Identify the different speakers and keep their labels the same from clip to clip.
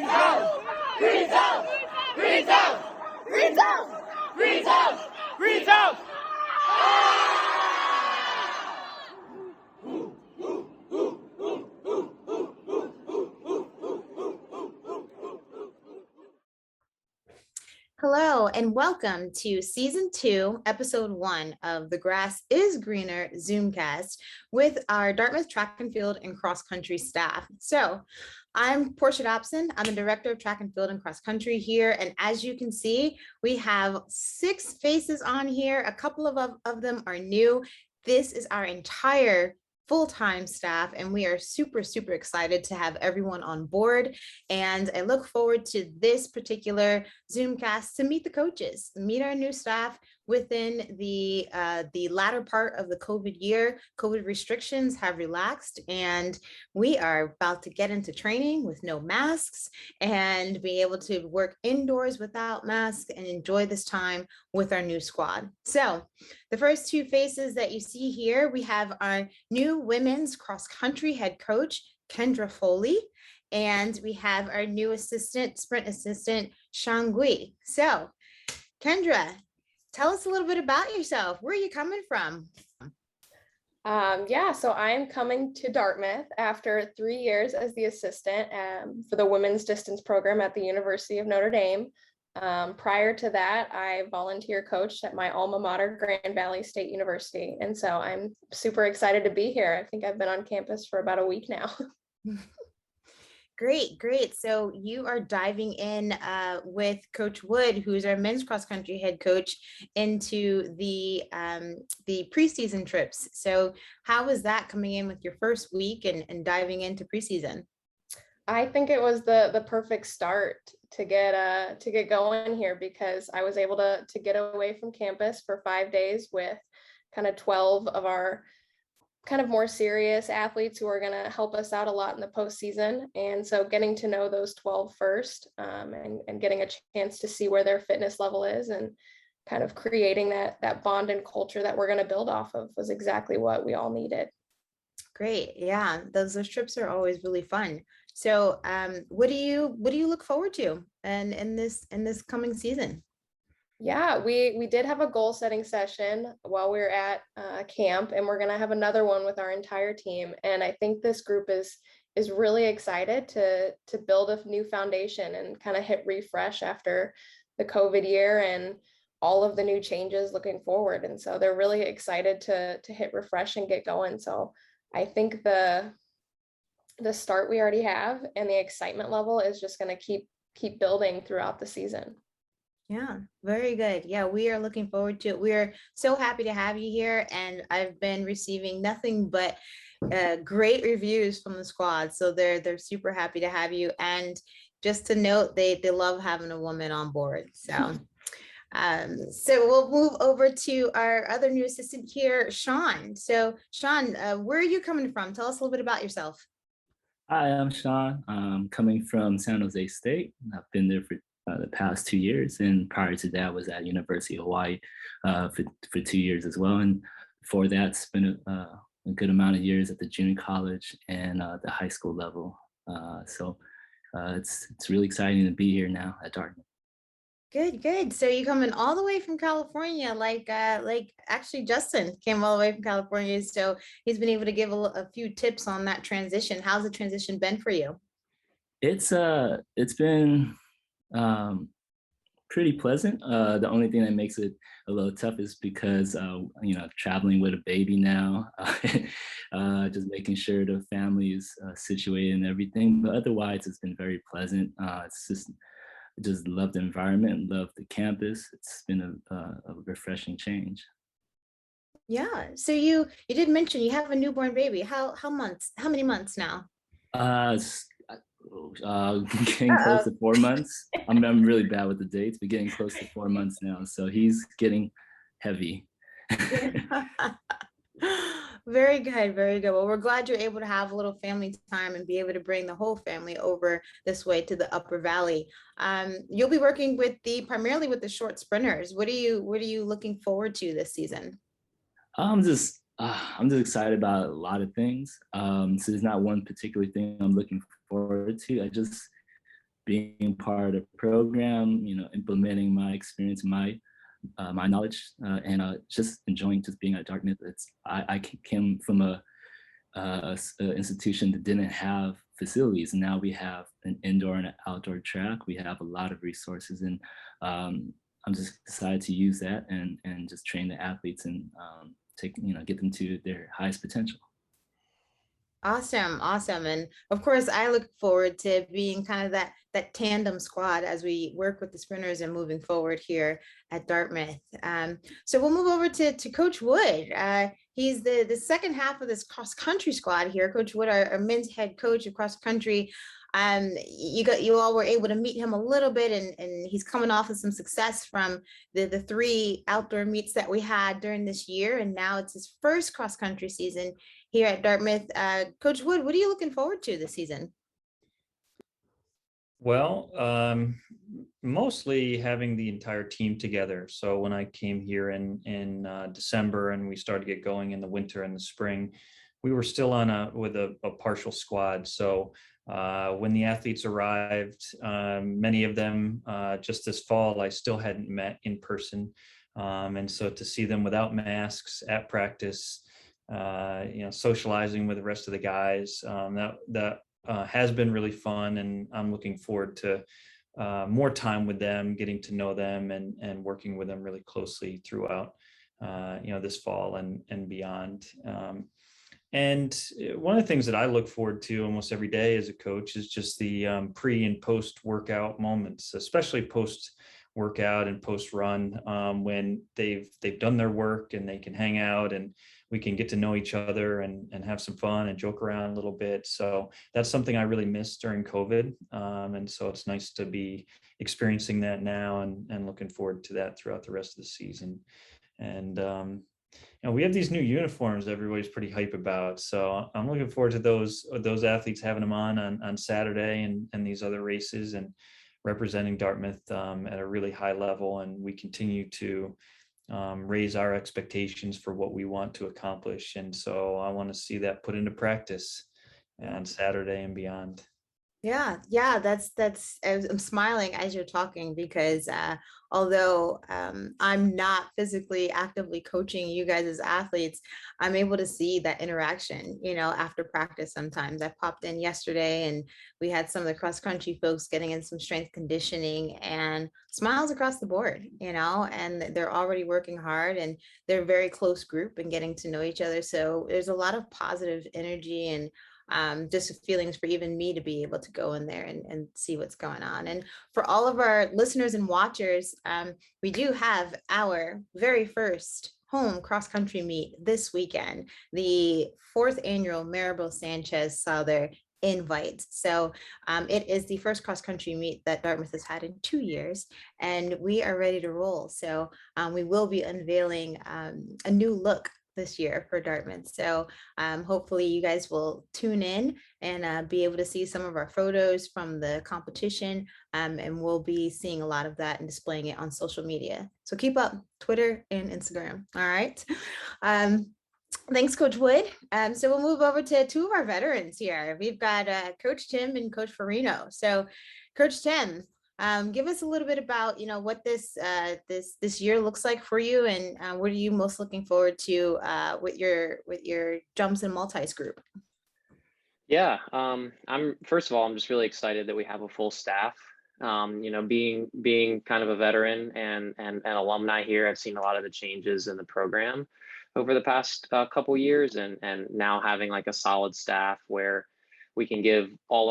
Speaker 1: Green zone! Green zone! Green zone! Green zone! Green zone!
Speaker 2: Hello and welcome to Season 2, Episode 1 of The Grass is Greener Zoomcast with our Dartmouth Track and Field and Cross Country staff. So I'm Portia Dobson. I'm the Director of Track and Field and Cross Country here. And as you can see, we have 6 faces on here. A couple of them are new. This is our entire full-time staff, and we are super excited to have everyone on board. And I look forward to this particular Zoomcast to meet the coaches, meet our new staff within the latter part of the COVID year. COVID restrictions have relaxed, and we are about to get into training with no masks and be able to work indoors without masks and enjoy this time with our new squad. So the first 2 faces that you see here, we have our new women's cross country head coach, Kendra Foley, and we have our new sprint assistant, Shangui. So Kendra, tell us a little bit about yourself. Where are you coming from?
Speaker 3: So I'm coming to Dartmouth after 3 years as the assistant for the women's distance program at the University of Notre Dame. Prior to that, I volunteer coached at my alma mater, Grand Valley State University. And so I'm super excited to be here. I think I've been on campus for about a week now.
Speaker 2: Great. So you are diving in with Coach Wood, who's our men's cross country head coach, into the preseason trips. So how was that coming in with your first week and diving into preseason?
Speaker 3: I think it was the perfect start to get going here, because I was able to get away from campus for 5 days with kind of 12 of our kind of more serious athletes who are going to help us out a lot in the postseason. And so getting to know those 12 first and getting a chance to see where their fitness level is and kind of creating that bond and culture that we're going to build off of was exactly what we all needed.
Speaker 2: Great. Yeah, those trips are always really fun. So what do you look forward to and in this coming season?
Speaker 3: Yeah, we did have a goal setting session while we were at camp, and we're going to have another one with our entire team. And I think this group is really excited to build a new foundation and kind of hit refresh after the COVID year and all of the new changes looking forward. And so they're really excited to hit refresh and get going. So I think the start we already have and the excitement level is just going to keep building throughout the season.
Speaker 2: Yeah, very good. Yeah, we are looking forward to it. We're so happy to have you here, and I've been receiving nothing but great reviews from the squad. So they're super happy to have you. And just to note, they love having a woman on board. So so we'll move over to our other new assistant here, Sean. So Sean, where are you coming from? Tell us a little bit about yourself.
Speaker 4: Hi, I'm Sean. I'm coming from San Jose State. I've been there for the past 2 years, and prior to that was at University of Hawaii for 2 years as well. And before that, spent a good amount of years at the junior college and the high school level. So it's really exciting to be here now at Dartmouth.
Speaker 2: Good. So you coming all the way from California, like actually Justin came all the way from California. So he's been able to give a few tips on that transition. How's the transition been for you?
Speaker 4: It's been pretty pleasant. The only thing that makes it a little tough is because traveling with a baby now, just making sure the family is situated and everything. But otherwise, it's been very pleasant. I just love the environment, love the campus. It's been a refreshing change.
Speaker 2: Yeah. So you did mention you have a newborn baby. How many months now?
Speaker 4: Getting close to 4 months. I'm really bad with the dates, but getting close to 4 months now. So he's getting heavy.
Speaker 2: Very good. Well, we're glad you're able to have a little family time and be able to bring the whole family over this way to the Upper Valley. You'll be working primarily with the short sprinters. What are you looking forward to this season?
Speaker 4: I'm just excited about a lot of things. So there's not one particular thing I'm looking forward to. being part of the program, implementing my experience, my knowledge, and just enjoying just being at Dartmouth. I came from a institution that didn't have facilities, and now we have an indoor and an outdoor track. We have a lot of resources, and I'm just excited to use that and just train the athletes and get them to their highest potential.
Speaker 2: Awesome, awesome. And of course, I look forward to being kind of that tandem squad as we work with the sprinters and moving forward here at Dartmouth. So we'll move over to Coach Wood. He's the second half of this cross country squad here. Coach Wood, our men's head coach of cross country. You all were able to meet him a little bit, and he's coming off of some success from the 3 outdoor meets that we had during this year, and now it's his first cross country season here at Dartmouth. Coach Wood, what are you looking forward to this season?
Speaker 5: Well, mostly having the entire team together. So when I came here in December and we started to get going in the winter and the spring, we were still with a partial squad. So when the athletes arrived, many of them just this fall, I still hadn't met in person. And so to see them without masks at practice, socializing with the rest of the guys, that has been really fun, and I'm looking forward to more time with them, getting to know them, and working with them really closely throughout this fall and beyond. And one of the things that I look forward to almost every day as a coach is just the pre and post workout moments, especially post workout and post run, when they've done their work and they can hang out and we can get to know each other and have some fun and joke around a little bit. So that's something I really missed during COVID. And so it's nice to be experiencing that now and looking forward to that throughout the rest of the season. And we have these new uniforms everybody's pretty hype about. So I'm looking forward to those athletes having them on Saturday and these other races, and representing Dartmouth at a really high level. And we continue to raise our expectations for what we want to accomplish. And so I want to see that put into practice on Saturday and beyond.
Speaker 2: Yeah, I'm smiling as you're talking, because although I'm not physically actively coaching you guys as athletes, I'm able to see that interaction, after practice. Sometimes I popped in yesterday and we had some of the cross country folks getting in some strength conditioning, and smiles across the board, and they're already working hard, and they're a very close group and getting to know each other. So there's a lot of positive energy and just feelings for even me to be able to go in there and see what's going on. And for all of our listeners and watchers, we do have our very first home cross-country meet this weekend, the 4th annual Maribel Sanchez Souther invite. So it is the first cross-country meet that Dartmouth has had in 2 years, and we are ready to roll. So we will be unveiling a new look this year for Dartmouth. So hopefully you guys will tune in and be able to see some of our photos from the competition, and we'll be seeing a lot of that and displaying it on social media. So keep up, Twitter and Instagram. All right. Thanks, Coach Wood. So we'll move over to 2 of our veterans here. We've got Coach Tim and Coach Farino. So Coach Tim, give us a little bit about what this year looks like for you, and what are you most looking forward to with your jumps and multis group?
Speaker 6: Yeah, I'm just really excited that we have a full staff. Being kind of a veteran and an alumni here, I've seen a lot of the changes in the program over the past couple years, and now having like a solid staff where we can give all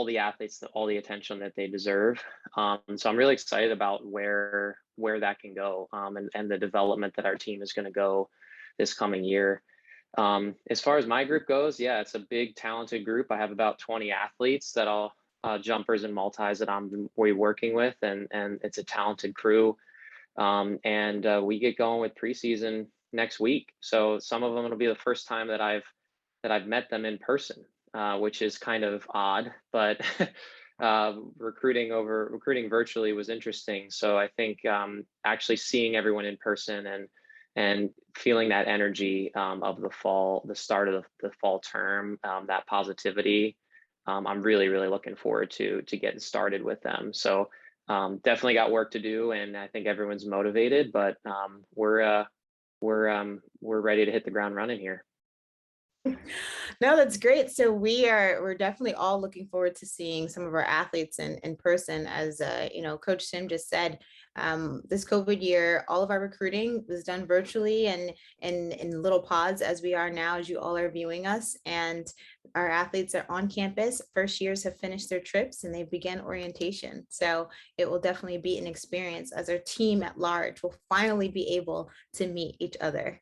Speaker 6: the athletes all the attention that they deserve. So I'm really excited about where that can go, and the development that our team is going to go this coming year. As far as my group goes, yeah, it's a big, talented group. I have about 20 athletes that all jumpers and multis that I'm working with, and it's a talented crew. And we get going with preseason next week. So some of them, it'll be the first time that I've met them in person, which is kind of odd, but recruiting virtually was interesting. So I think actually seeing everyone in person and feeling that energy of the fall, the start of the fall term, that positivity I'm really, really looking forward to getting started with them. So definitely got work to do, and I think everyone's motivated, but we're ready to hit the ground running here.
Speaker 2: No, that's great. So we're definitely all looking forward to seeing some of our athletes in person. As Coach Tim just said, this COVID year, all of our recruiting was done virtually and in little pods, as we are now, as you all are viewing us. And our athletes are on campus. First years have finished their trips and they've begun orientation. So it will definitely be an experience as our team at large will finally be able to meet each other.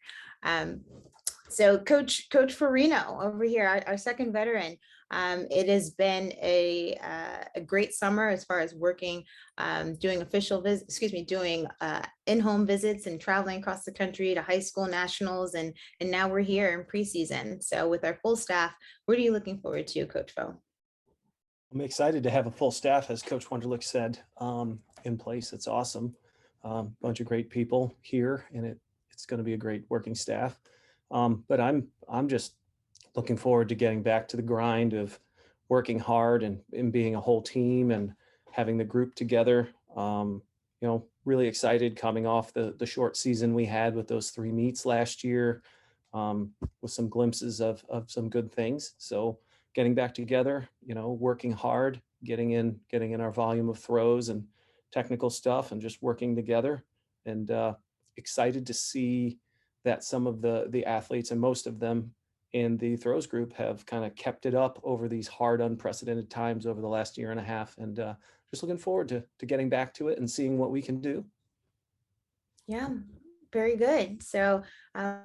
Speaker 2: So Coach Farino over here, our second veteran, it has been a great summer as far as working, doing doing in-home visits and traveling across the country to high school nationals. And now we're here in preseason. So with our full staff, what are you looking forward to, Coach Fo?
Speaker 7: I'm excited to have a full staff, as Coach Wunderlich said, in place. It's awesome. Bunch of great people here, and it's going to be a great working staff. But I'm just looking forward to getting back to the grind of working hard and being a whole team and having the group together. Really excited coming off the short season we had with those 3 meets last year, with some glimpses of some good things. So getting back together, working hard, getting in our volume of throws and technical stuff and just working together, and excited to see that some of the athletes, and most of them in the throws group, have kind of kept it up over these hard, unprecedented times over the last year and a half. And just looking forward to getting back to it and seeing what we can do.
Speaker 2: Yeah, very good. So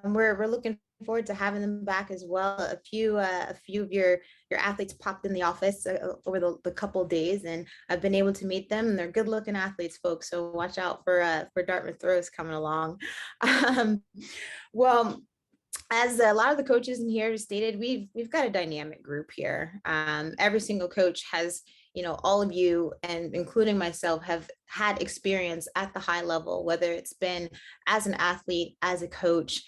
Speaker 2: we're looking forward to having them back as well. A few of your athletes popped in the office over the couple of days, and I've been able to meet them, and they're good looking athletes, folks. So watch out for Dartmouth throws coming along. Well, as a lot of the coaches in here stated, we've got a dynamic group here. Every single coach has, all of you, and including myself, have had experience at the high level, whether it's been as an athlete, as a coach,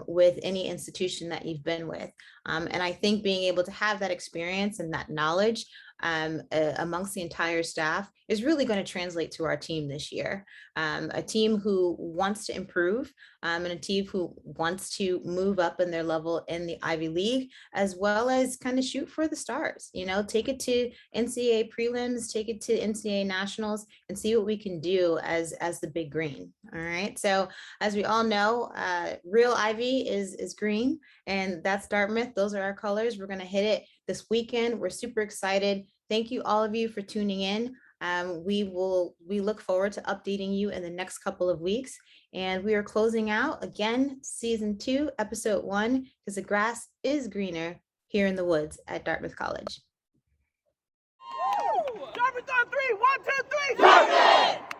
Speaker 2: with any institution that you've been with. And I think being able to have that experience and that knowledge amongst the entire staff is really going to translate to our team this year. A team who wants to improve, and a team who wants to move up in their level in the Ivy League, as well as kind of shoot for the stars. Take it to NCAA prelims, take it to NCAA nationals, and see what we can do as the big green. All right. So as we all know, real Ivy is green, and that's Dartmouth. Those are our colors. We're going to hit it this weekend. We're super excited. Thank you, all of you, for tuning in. We look forward to updating you in the next couple of weeks. And we are closing out again, season 2, episode 1, because the grass is greener here in the woods at Dartmouth College.
Speaker 1: Dartmouth on 3, 1, 2, 3. Dartmouth!